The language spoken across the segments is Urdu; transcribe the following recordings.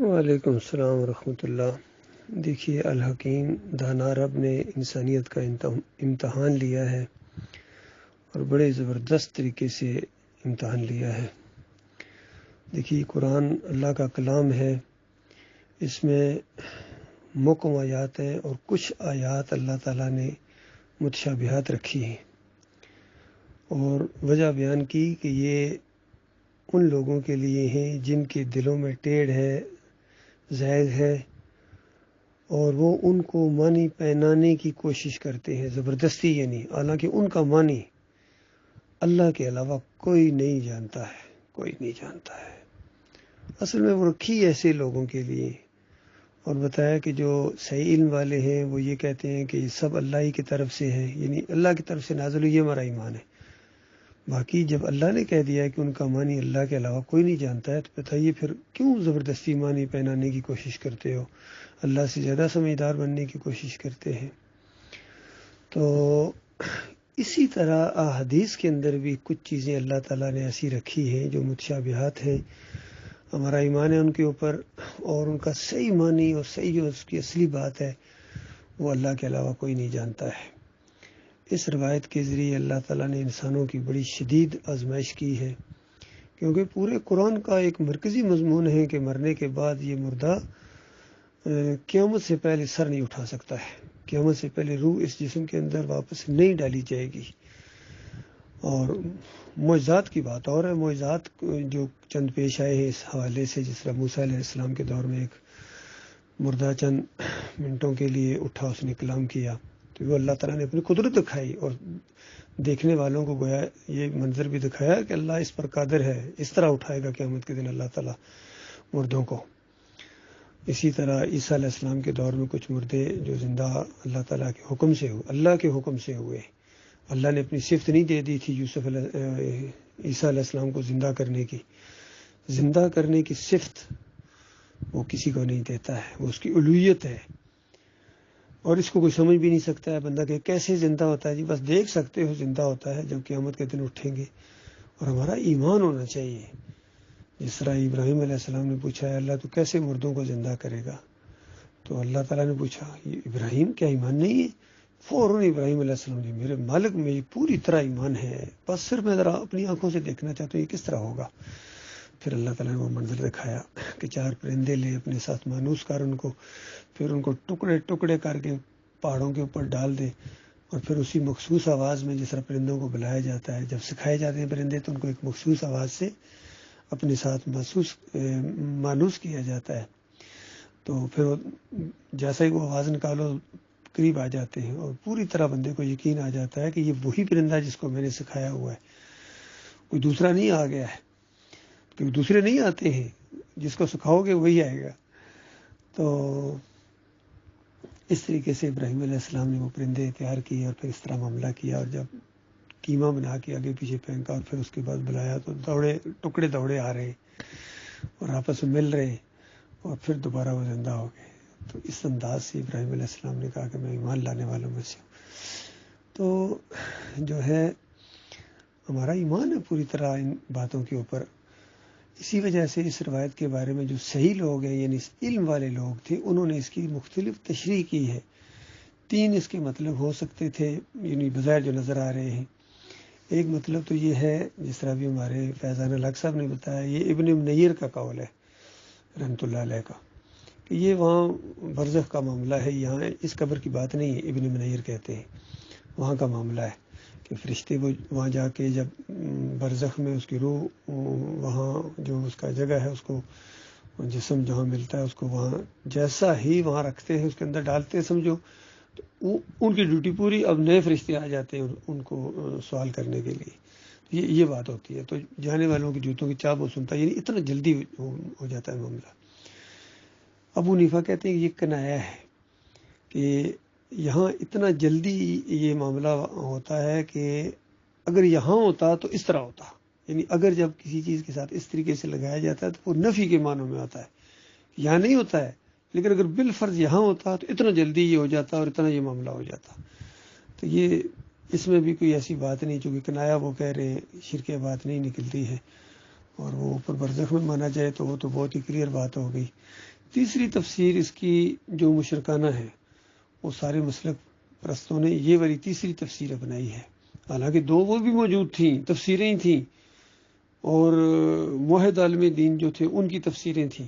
وعلیکم السلام ورحمۃ اللہ۔ دیکھیے، الحکیم دانا رب نے انسانیت کا امتحان لیا ہے اور بڑے زبردست طریقے سے امتحان لیا ہے۔ دیکھیے، قرآن اللہ کا کلام ہے، اس میں محکم آیات ہیں اور کچھ آیات اللہ تعالیٰ نے متشابہات رکھی ہیں، اور وجہ بیان کی کہ یہ ان لوگوں کے لیے ہیں جن کے دلوں میں ٹیڑھ ہے، زائغ ہے، اور وہ ان کو معنی پہنانے کی کوشش کرتے ہیں زبردستی، یعنی حالانکہ ان کا معنی اللہ کے علاوہ کوئی نہیں جانتا ہے، کوئی نہیں جانتا ہے۔ اصل میں وہ رکھی ایسے لوگوں کے لیے، اور بتایا کہ جو صحیح علم والے ہیں وہ یہ کہتے ہیں کہ یہ سب اللہ ہی کی طرف سے ہے، یعنی اللہ کی طرف سے نازل ہوئی، یہ ہمارا ایمان ہے۔ باقی جب اللہ نے کہہ دیا ہے کہ ان کا معنی اللہ کے علاوہ کوئی نہیں جانتا ہے، تو بتائیے پھر کیوں زبردستی معنی پہنانے کی کوشش کرتے ہو، اللہ سے زیادہ سمجھدار بننے کی کوشش کرتے ہیں۔ تو اسی طرح احادیث کے اندر بھی کچھ چیزیں اللہ تعالیٰ نے ایسی رکھی ہیں جو متشابہات ہیں، ہمارا ایمان ہے ان کے اوپر، اور ان کا صحیح معنی اور صحیح جو اس کی اصلی بات ہے وہ اللہ کے علاوہ کوئی نہیں جانتا ہے۔ اس روایت کے ذریعے اللہ تعالیٰ نے انسانوں کی بڑی شدید آزمائش کی ہے، کیونکہ پورے قرآن کا ایک مرکزی مضمون ہے کہ مرنے کے بعد یہ مردہ قیامت سے پہلے سر نہیں اٹھا سکتا ہے، قیامت سے پہلے روح اس جسم کے اندر واپس نہیں ڈالی جائے گی۔ اور معجزات کی بات اور ہے، معجزات جو چند پیش آئے ہیں اس حوالے سے، جس طرح موسیٰ علیہ السلام کے دور میں ایک مردہ چند منٹوں کے لیے اٹھا، اس نے کلام کیا، تو وہ اللہ تعالیٰ نے اپنی قدرت دکھائی، اور دیکھنے والوں کو گویا یہ منظر بھی دکھایا کہ اللہ اس پر قادر ہے، اس طرح اٹھائے گا قیامت کے دن اللہ تعالیٰ مردوں کو۔ اسی طرح عیسیٰ علیہ السلام کے دور میں کچھ مردے جو زندہ اللہ تعالیٰ کے حکم سے ہوئے، اللہ کے حکم سے ہوئے، اللہ نے اپنی صفت نہیں دے دی تھی عیسیٰ علیہ السلام کو زندہ کرنے کی صفت وہ کسی کو نہیں دیتا ہے، وہ اس کی الوہیت ہے، اور اس کو کوئی سمجھ بھی نہیں سکتا ہے بندہ کہ کیسے زندہ ہوتا ہے۔ جی بس دیکھ سکتے ہو زندہ ہوتا ہے جب قیامت کے دن اٹھیں گے، اور ہمارا ایمان ہونا چاہیے۔ جس طرح ابراہیم علیہ السلام نے پوچھا ہے اللہ تو کیسے مردوں کو زندہ کرے گا، تو اللہ تعالیٰ نے پوچھا ابراہیم کیا ایمان نہیں ہے؟ فوراً ابراہیم علیہ السلام جی میرے مالک میں یہ پوری طرح ایمان ہے، بس صرف میں ذرا اپنی آنکھوں سے دیکھنا چاہتا ہوں یہ کس طرح ہوگا۔ پھر اللہ تعالیٰ نے وہ منظر دکھایا کہ 4 پرندے لے اپنے ساتھ مانوس کر ان کو، پھر ان کو ٹکڑے ٹکڑے کر کے پہاڑوں کے اوپر ڈال دے، اور پھر اسی مخصوص آواز میں، جس طرح پرندوں کو بلایا جاتا ہے، جب سکھائے جاتے ہیں پرندے تو ان کو ایک مخصوص آواز سے اپنے ساتھ مانوس کیا جاتا ہے، تو پھر جیسا ہی وہ آواز نکالو قریب آ جاتے ہیں، اور پوری طرح بندے کو یقین آ جاتا ہے کہ یہ وہی پرندہ جس کو میں نے سکھایا ہوا ہے، کوئی دوسرا نہیں آ گیا ہے، کیونکہ دوسرے نہیں آتے ہیں، جس کو سکھاؤ گے وہی آئے گا۔ تو اس طریقے سے ابراہیم علیہ السلام نے وہ پرندے تیار کیے، اور پھر اس طرح معاملہ کیا، اور جب کیما بنا کے آگے پیچھے پھینکا، اور پھر اس کے بعد بلایا تو ٹکڑے دوڑے آ رہے اور آپس میں مل رہے، اور پھر دوبارہ وہ زندہ ہو گئے۔ تو اس انداز سے ابراہیم علیہ السلام نے کہا کہ میں ایمان لانے والوں میں سے ہوں۔ تو جو ہے ہمارا ایمان ہے پوری طرح ان باتوں کے اوپر۔ اسی وجہ سے اس روایت کے بارے میں جو صحیح لوگ ہیں، یعنی علم والے لوگ تھے، انہوں نے اس کی مختلف تشریح کی ہے۔ 3 اس کے مطلب ہو سکتے تھے، یعنی بظاہر جو نظر آ رہے ہیں۔ ایک مطلب تو یہ ہے، جس طرح بھی ہمارے فیضان الحق صاحب نے بتایا، یہ ابن منیر کا قول ہے رحمۃ اللہ علیہ کا، کہ یہ وہاں برزخ کا معاملہ ہے، یہاں اس قبر کی بات نہیں ہے۔ ابن منیر کہتے ہیں وہاں کا معاملہ ہے کہ فرشتے وہ وہاں جا کے جب برزخ میں اس کی روح، وہاں جو اس کا جگہ ہے، اس کو جسم جہاں ملتا ہے اس کو وہاں جیسا ہی وہاں رکھتے ہیں، اس کے اندر ڈالتے ہیں، سمجھو تو ان کی ڈیوٹی پوری، اب نئے فرشتے آ جاتے ہیں ان کو سوال کرنے کے لیے۔ یہ بات ہوتی ہے، تو جانے والوں کی جوتوں کی چاپ وہ سنتا ہے، یعنی اتنا جلدی ہو جاتا ہے معاملہ۔ ابو حنیفہ کہتے ہیں کہ یہ کنایا ہے کہ یہاں اتنا جلدی یہ معاملہ ہوتا ہے کہ اگر یہاں ہوتا تو اس طرح ہوتا، یعنی اگر جب کسی چیز کے ساتھ اس طریقے سے لگایا جاتا ہے تو وہ نفی کے معنوں میں آتا ہے، یہاں نہیں ہوتا ہے، لیکن اگر بالفرض یہاں ہوتا تو اتنا جلدی یہ ہو جاتا اور اتنا یہ معاملہ ہو جاتا۔ تو یہ اس میں بھی کوئی ایسی بات نہیں، چونکہ کنایا وہ کہہ رہے ہیں شرک بات نہیں نکلتی ہے، اور وہ اوپر برزخ میں مانا جائے تو وہ تو بہت ہی کلیئر بات ہو گئی تیسری تفسیر اس کی جو مشرکانہ ہے، وہ سارے مسلک پرستوں نے یہ والی تیسری تفسیر اپنائی ہے، حالانکہ دو وہ بھی موجود تھیں، تفسیریں ہی تھیں، اور موحد عالم دین جو تھے ان کی تفسیریں تھیں،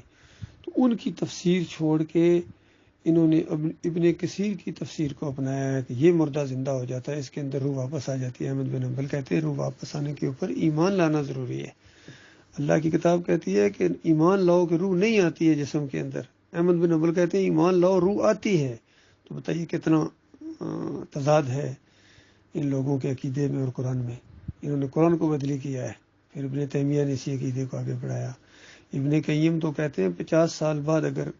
تو ان کی تفسیر چھوڑ کے انہوں نے ابن کثیر کی تفسیر کو اپنایا ہے کہ یہ مردہ زندہ ہو جاتا ہے، اس کے اندر روح واپس آ جاتی ہے۔ احمد بن حنبل کہتے ہیں روح واپس آنے کے اوپر ایمان لانا ضروری ہے۔ اللہ کی کتاب کہتی ہے کہ ایمان لاؤ کہ روح نہیں آتی ہے جسم کے اندر، احمد بن حنبل کہتے ہیں ایمان لاؤ روح آتی ہے۔ تو بتائیے کتنا تضاد ہے ان لوگوں کے عقیدے میں اور قرآن میں۔ انہوں نے قرآن کو بدلی کیا ہے، پھر ابن تیمیہ نے اسی عقیدے کو آگے بڑھایا۔ ابن قیم تو کہتے ہیں 50 سال بعد اگر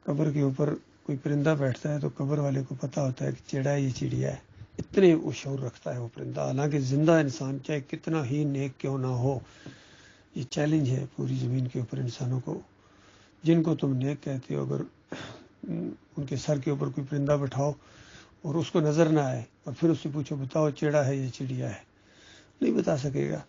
قبر کے اوپر کوئی پرندہ بیٹھتا ہے تو قبر والے کو پتہ ہوتا ہے کہ چڑیا ہے، یہ چڑیا ہے، اتنے وہ شعور رکھتا ہے وہ پرندہ، حالانکہ زندہ انسان چاہے کتنا ہی نیک کیوں نہ ہو۔ یہ چیلنج ہے پوری زمین کے اوپر انسانوں کو، جن کو تم نیک کہتے ہو، اگر ان کے سر کے اوپر کوئی پرندہ بٹھاؤ اور اس کو نظر نہ آئے اور پھر اس سے پوچھو بتاؤ چڑیا ہے یہ چڑیا ہے، نہیں بتا سکے گا۔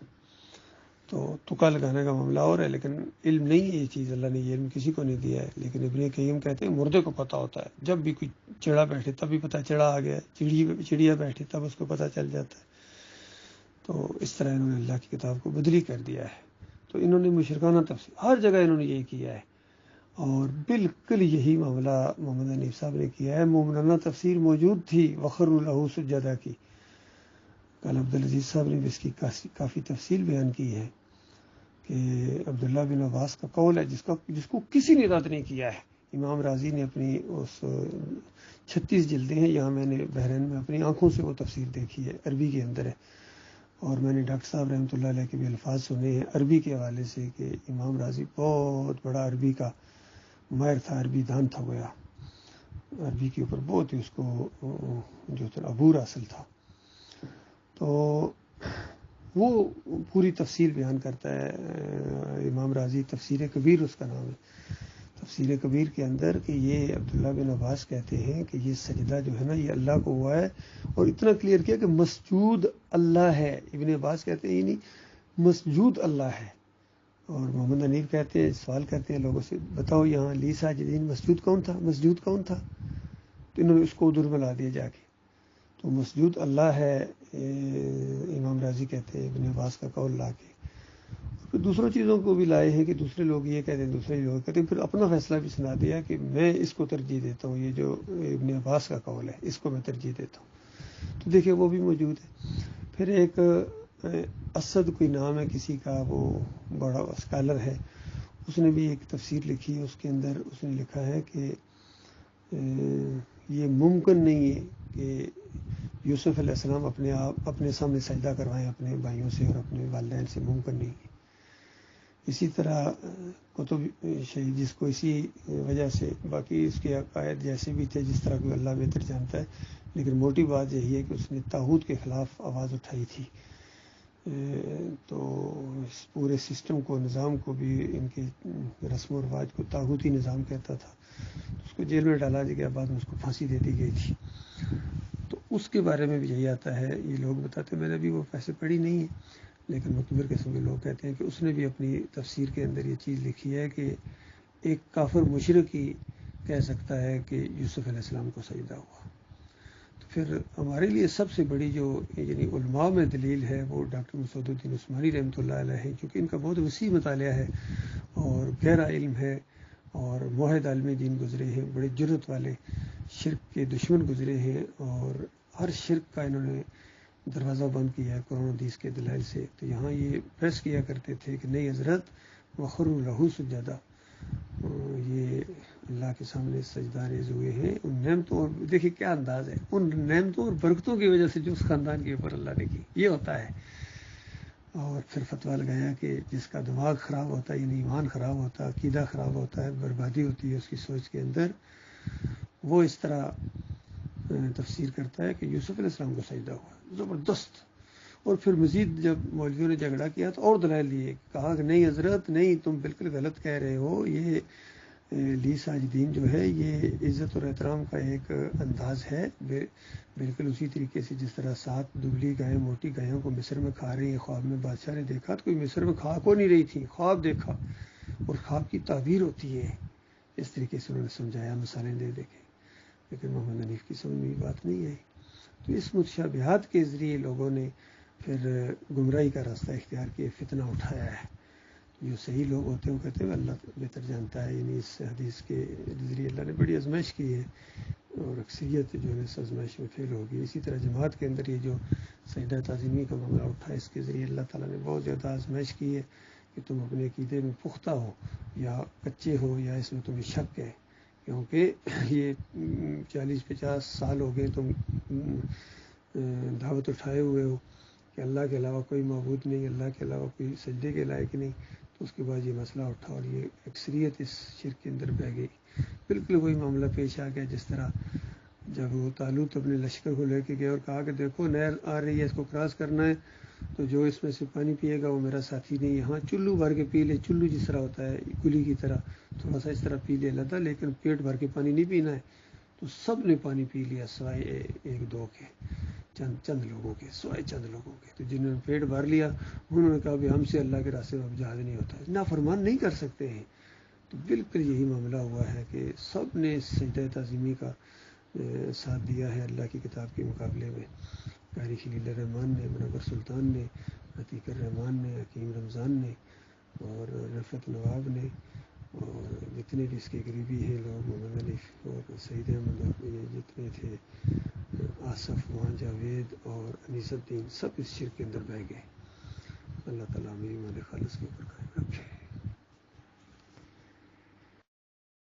تو تکا لگانے کا معاملہ اور ہے، لیکن علم نہیں ہے یہ چیز، اللہ نے یہ علم کسی کو نہیں دیا ہے۔ لیکن ابن قیم کہتے ہیں مردے کو پتہ ہوتا ہے، جب بھی کوئی چڑا بیٹھے تب بھی پتہ چڑا آ گیا، چڑیا بیٹھے تب اس کو پتہ چل جاتا ہے۔ تو اس طرح انہوں نے اللہ کی کتاب کو بدلی کر دیا ہے۔ تو انہوں نے مشرکانہ تفسیر ہر جگہ انہوں نے یہی کیا ہے، اور بالکل یہی معاملہ محمد حنیف صاحب نے کیا ہے۔ مومنانہ تفسیر موجود تھی وخروا لہ سجدا کی، کل عبدالعزیز صاحب نے بھی اس کی کافی تفصیل بیان کی ہے کہ عبداللہ بن عباس کا قول ہے جس کو کسی نے رد نہیں کیا ہے۔ امام راضی نے اپنی اس 36 جلدیں ہیں، یہاں میں نے بحرین میں اپنی آنکھوں سے وہ تفسیر دیکھی ہے، عربی کے اندر ہے، اور میں نے ڈاکٹر صاحب رحمۃ اللہ علیہ کے بھی الفاظ سنے ہیں عربی کے حوالے سے کہ امام راضی بہت بڑا عربی کا ماہر تھا، عربی دان تھا، گویا عربی کے اوپر بہت ہی اس کو جو تھا عبور حاصل تھا۔ تو وہ پوری تفصیل بیان کرتا ہے امام راضی، تفسیر کبیر اس کا نام ہے، تفسیر کبیر کے اندر، کہ یہ عبداللہ بن عباس کہتے ہیں کہ یہ سجدہ جو ہے نا یہ اللہ کو ہوا ہے، اور اتنا کلیئر کیا کہ مسجود اللہ ہے۔ ابن عباس کہتے ہیں نہیں، مسجود اللہ ہے۔ اور محمد حنیف کہتے ہیں، سوال کرتے ہیں لوگوں سے بتاؤ یہاں لی ساجدین مسجود کون تھا، مسجود کون تھا؟ تو انہوں نے اس کو ادھر میں لا دیا جا کے، تو مسجود اللہ ہے امام راضی کہتے ہیں ابن عباس کا قول لا کے۔ پھر دوسروں چیزوں کو بھی لائے ہیں کہ دوسرے لوگ یہ کہتے ہیں، دوسرے لوگ کہتے ہیں، پھر اپنا فیصلہ بھی سنا دیا کہ میں اس کو ترجیح دیتا ہوں، یہ جو ابن عباس کا قول ہے اس کو میں ترجیح دیتا ہوں۔ تو دیکھیں وہ بھی موجود ہے۔ پھر ایک اسد کوئی نام ہے کسی کا، وہ بڑا اسکالر ہے، اس نے بھی ایک تفسیر لکھی ہے، اس کے اندر اس نے لکھا ہے کہ یہ ممکن نہیں ہے کہ یوسف علیہ السلام اپنے سامنے سجدہ کروائیں اپنے بھائیوں سے اور اپنے والدین سے، ممکن نہیں ہے۔ اسی طرح کتب شہید جس کو اسی وجہ سے، باقی اس کے عقائد جیسے بھی تھے جس طرح کوئی اللہ بہتر جانتا ہے، لیکن موٹی بات یہی ہے کہ اس نے طاغوت کے خلاف آواز اٹھائی تھی، تو اس پورے سسٹم کو، نظام کو بھی، ان کے رسم و رواج کو طاغوتی نظام کہتا تھا، اس کو جیل میں ڈالا گیا، بعد میں اس کو پھانسی دے دی گئی تھی۔ تو اس کے بارے میں بھی یہی آتا ہے، یہ لوگ بتاتے ہیں، میں نے بھی وہ پیسے پڑھی نہیں ہے، لیکن مقبر قسم کے لوگ کہتے ہیں کہ اس نے بھی اپنی تفسیر کے اندر یہ چیز لکھی ہے کہ ایک کافر مشرک ہی کہہ سکتا ہے کہ یوسف علیہ السلام کو سجدہ ہوا۔ تو پھر ہمارے لیے سب سے بڑی جو یعنی علماء میں دلیل ہے وہ ڈاکٹر مسعود الدین عثمانی رحمۃ اللہ علیہ ہے، کیونکہ ان کا بہت وسیع مطالعہ ہے اور گہرا علم ہے، اور موحد عالم دین گزرے ہیں، بڑے جرأت والے، شرک کے دشمن گزرے ہیں، اور ہر شرک کا انہوں نے دروازہ بند کیا ہے قرآن حدیث کے دلائل سے۔ تو یہاں یہ پریس کیا کرتے تھے کہ نہیں حضرت وخروا لہ سجدا، یہ اللہ کے سامنے سجدہ ریز ہوئے ہیں ان نعمتوں، اور دیکھیں کیا انداز ہے، ان نعمتوں اور برکتوں کی وجہ سے جو اس خاندان کے اوپر اللہ نے کی، یہ ہوتا ہے۔ اور پھر فتویٰ لگایا کہ جس کا دماغ خراب ہوتا ہے، یعنی ایمان خراب ہوتا ہے، عقیدہ خراب ہوتا ہے، بربادی ہوتی ہے اس کی سوچ کے اندر، وہ اس طرح تفسیر کرتا ہے کہ یوسف علیہ السلام کو سجدہ ہوا، زبردست۔ اور پھر مزید جب مولویوں نے جھگڑا کیا تو اور دلائل دیے، کہا کہ نہیں حضرت نہیں، تم بالکل غلط کہہ رہے ہو، یہ لی ساجدین جو ہے یہ عزت اور احترام کا ایک انداز ہے، بالکل اسی طریقے سے جس طرح 7 دبلی گائیں موٹی گایوں کو مصر میں کھا رہی ہیں، خواب میں بادشاہ نے دیکھا تو کوئی مصر میں کھا کو نہیں رہی تھی، خواب دیکھا، اور خواب کی تعبیر ہوتی ہے، اس طریقے سے انہوں نے سمجھایا مثالیں دے دے کے، لیکن محمد حنیف کی سمجھ میں یہ بات نہیں آئی۔ تو اس متشابہات کے ذریعے لوگوں نے پھر گمراہی کا راستہ اختیار کیا، فتنہ اٹھایا ہے۔ جو صحیح لوگ ہوتے ہیں وہ کہتے ہیں اللہ بہتر جانتا ہے، یعنی اس حدیث کے ذریعے اللہ نے بڑی آزمائش کی ہے اور اکثریت جو ہے اس آزمائش میں فیل ہوگی۔ اسی طرح جماعت کے اندر یہ جو سجدہ تعظیمی کا معاملہ اٹھا، اس کے ذریعے اللہ تعالیٰ نے بہت زیادہ آزمائش کی ہے کہ تم اپنے عقیدے میں پختہ ہو یا کچے ہو یا اس میں تمہیں شک ہے، کیونکہ یہ 40-50 سال ہو گئے تم دعوت اٹھائے ہوئے ہو کہ اللہ کے علاوہ کوئی معبود نہیں، اللہ کے علاوہ کوئی سجدے کے لائق نہیں، تو اس کے بعد یہ مسئلہ اٹھا اور یہ اکثریت اس شرک کے اندر بہہ گئی۔ بالکل وہی معاملہ پیش آ گیا جس طرح جب وہ طالوت اپنے لشکر کو لے کے گئے اور کہا کہ دیکھو نہر آ رہی ہے، اس کو کراس کرنا ہے، تو جو اس میں سے پانی پیے گا وہ میرا ساتھی نہیں ہے، ہاں چلو بھر کے پی لے، چلو جس طرح ہوتا ہے کلی کی طرح تھوڑا سا اس طرح پی لے لتا، لیکن پیٹ بھر کے پانی نہیں پینا ہے۔ تو سب نے پانی پی لیا سوائے ایک دو کے، چند لوگوں کے، سوائے چند لوگوں کے۔ تو جنہوں نے پیٹ بھر لیا انہوں نے کہا بھی ہم سے اللہ کے راستے میں اب جہاد نہیں ہوتا، نافرمان نہیں کر سکتے ہیں۔ تو بالکل یہی معاملہ ہوا ہے کہ سب نے سجدہ تعظیمی کا ساتھ دیا ہے اللہ کی کتاب کے مقابلے میں۔ قاری خلیل الرحمن نے، منور سلطان نے، عتیق الرحمن نے، حکیم رمضان نے اور رفعت نواب نے، اور جتنے بھی اس کے قریبی ہیں لوگ، محمد علی اور سعید احمد اور یہ جتنے تھے، آصف وہاں جاوید اور انیس الدین، سب اس شرک کے اندر بہ گئے۔ اللہ تعالیٰ میری مان خالص کے اوپر قائم